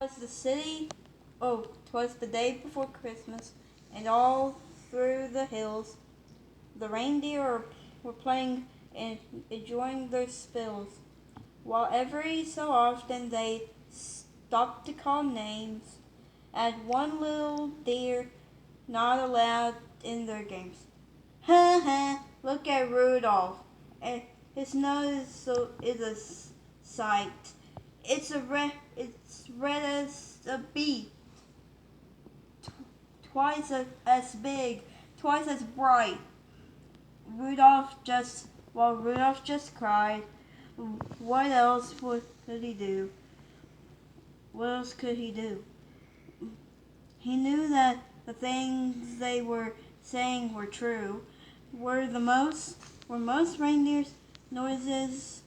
'Twas the city, oh, 'twas the day before Christmas, and all through the hills the reindeer were playing and enjoying their spills, while every so often they stopped to call names at one little deer not allowed in their games. Ha ha! Look at Rudolph, and his nose is a sight. It's red as a beet, twice as big, twice as bright. Rudolph just cried. What else could he do? What else could he do? He knew that the things they were saying were true. Were most reindeers' noises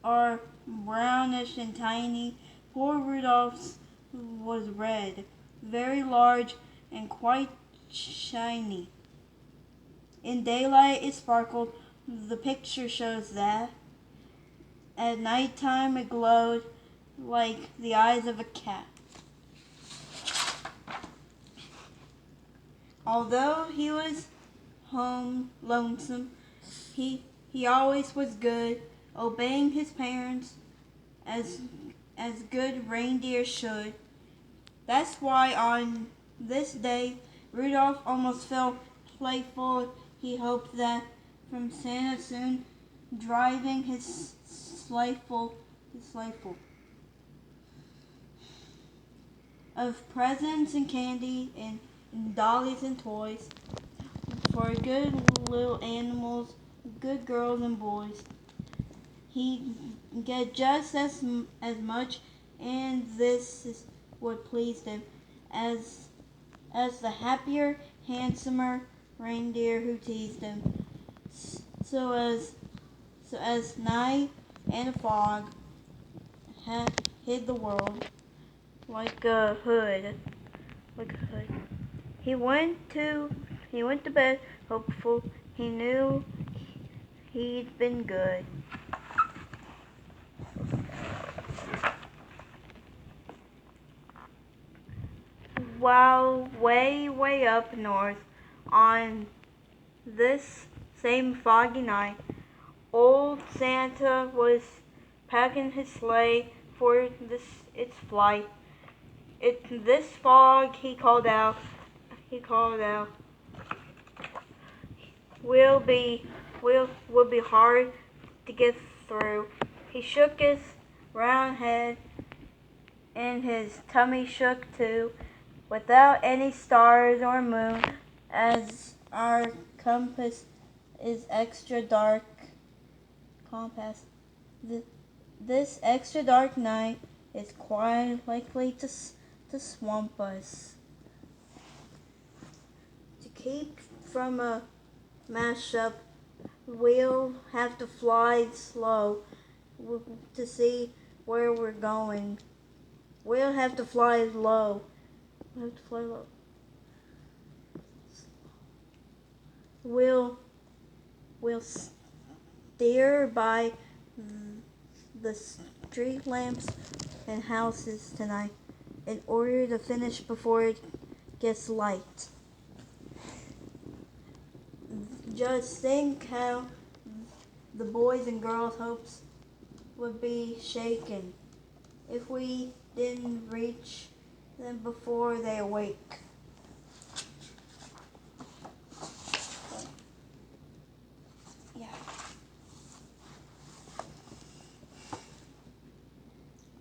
are brownish and tiny. Poor Rudolph's was red, very large and quite shiny. In daylight it sparkled. The picture shows that. At night time it glowed like the eyes of a cat. Although he was home lonesome, he always was good, obeying his parents as good reindeer should. That's why on this day Rudolph almost felt playful. He hoped that from Santa soon driving his sleighful of presents and candy and dollies and toys for good little animals, good girls and boys. He get just as much, and this is what pleased him, as the happier, handsomer reindeer who teased him. So as night and fog hid the world like a hood, He went to bed hopeful. He knew he'd been good. While way up north on this same foggy night, old Santa was packing his sleigh for its flight. This fog, he called out, will be hard to get through. He shook his round head, and his tummy shook too. Without any stars or moon, as our compass is extra dark compass. This extra dark night is quite likely to swamp us. To keep from a mashup, we'll have to fly slow to see where we're going. We'll have to fly low. We'll steer by the street lamps and houses tonight in order to finish before it gets light. Just think how the boys and girls' hopes would be shaken if we didn't reach them before they awake. Yeah.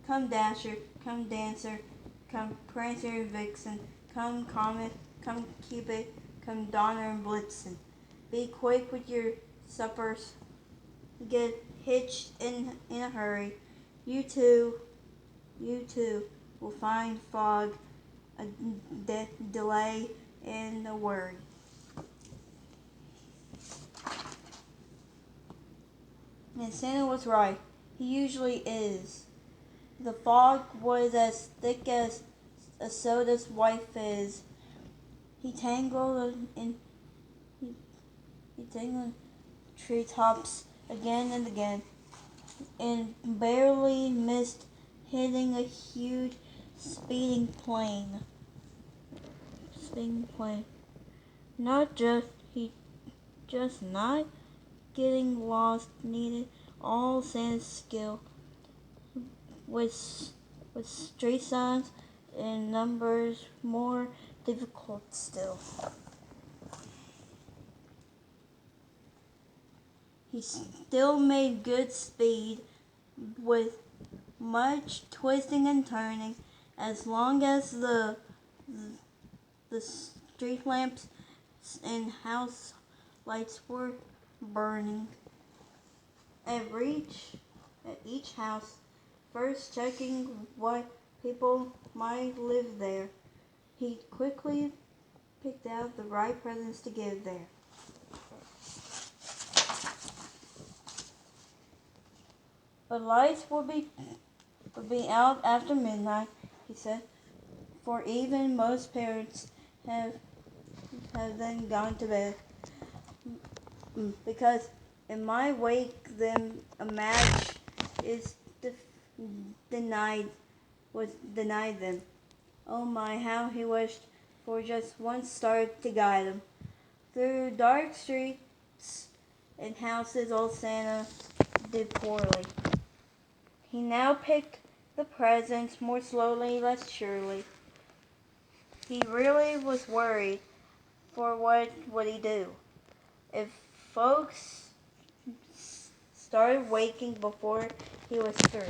Come Dasher, come Dancer, come Prancer and Vixen, come Comet, come Cupid, come Donner and Blitzen. Be quick with your suppers. Get hitched in a hurry. You too will find fog, a delay, and a worry. And Santa was right. He usually is. The fog was as thick as a soda's white fizz. He tangled treetops again and again, and barely missed hitting a huge speeding plane. Speeding plane. Not just he just not getting lost needed all Santa's skill with street signs and numbers more difficult still. He still made good speed with much twisting and turning as long as the street lamps and house lights were burning. At each house, first checking what people might live there, he quickly picked out the right presents to give there. But lights would be out after midnight, he said, for even most parents have then gone to bed. Because it might wake them a match is denied them. Oh my, how he wished for just one star to guide him. Through dark streets and houses old Santa did poorly. He now picked the presents more slowly, less surely. He really was worried for what would he do if folks started waking before he was through.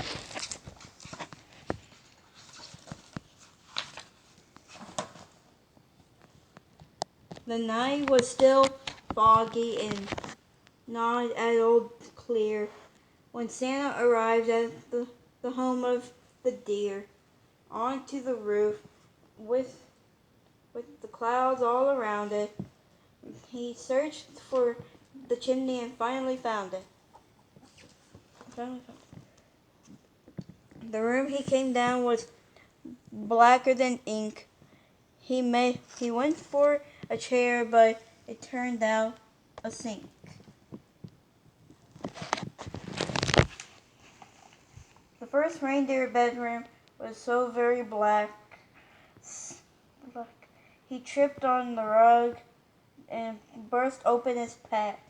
The night was still foggy and not at all clear when Santa arrived at the home of the deer, onto the roof with the clouds all around it. He searched for the chimney and finally found it. The room he came down was blacker than ink. He went for a chair, but it turned out a sink. The first reindeer bedroom was so very black. He tripped on the rug and burst open his pack.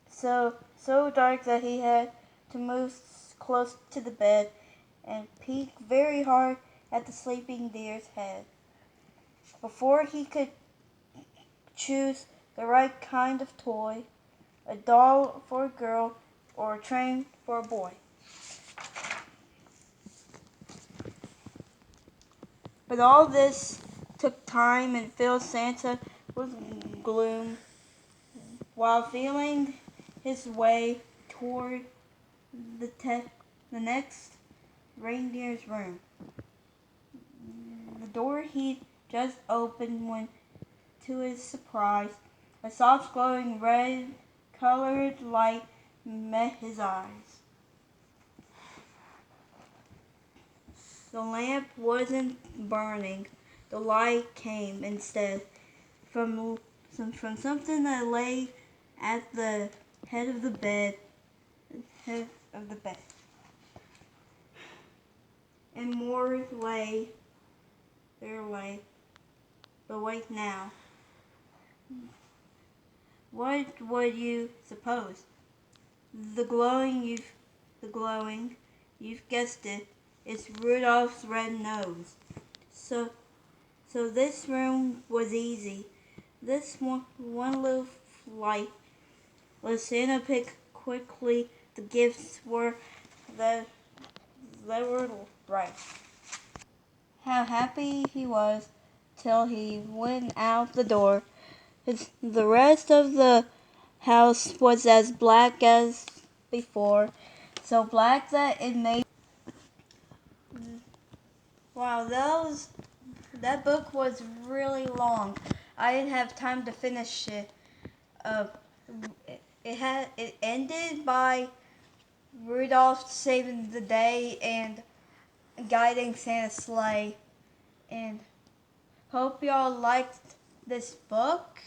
So dark that he had to move close to the bed and peek very hard at the sleeping deer's head before he could choose the right kind of toy, a doll for a girl or a train for a boy. But all this took time and filled Santa with gloom while feeling his way toward the next reindeer's room. The door he just opened when, to his surprise, a soft glowing red-colored light met his eyes. The lamp wasn't burning. The light came instead from something that lay at the head of the bed. And more lay. But wait now. What would you suppose? The glowing, you've guessed it. It's Rudolph's red nose. So this room was easy. This one little light. Let Santa pick quickly the gifts that were right. How happy he was till he went out the door. The rest of the house was as black as before, so black that it made. Wow, that book was really long. I didn't have time to finish it. It ended by Rudolph saving the day and guiding Santa's sleigh. And hope y'all liked this book.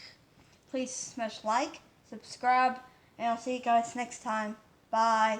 Please smash like, subscribe, and I'll see you guys next time. Bye.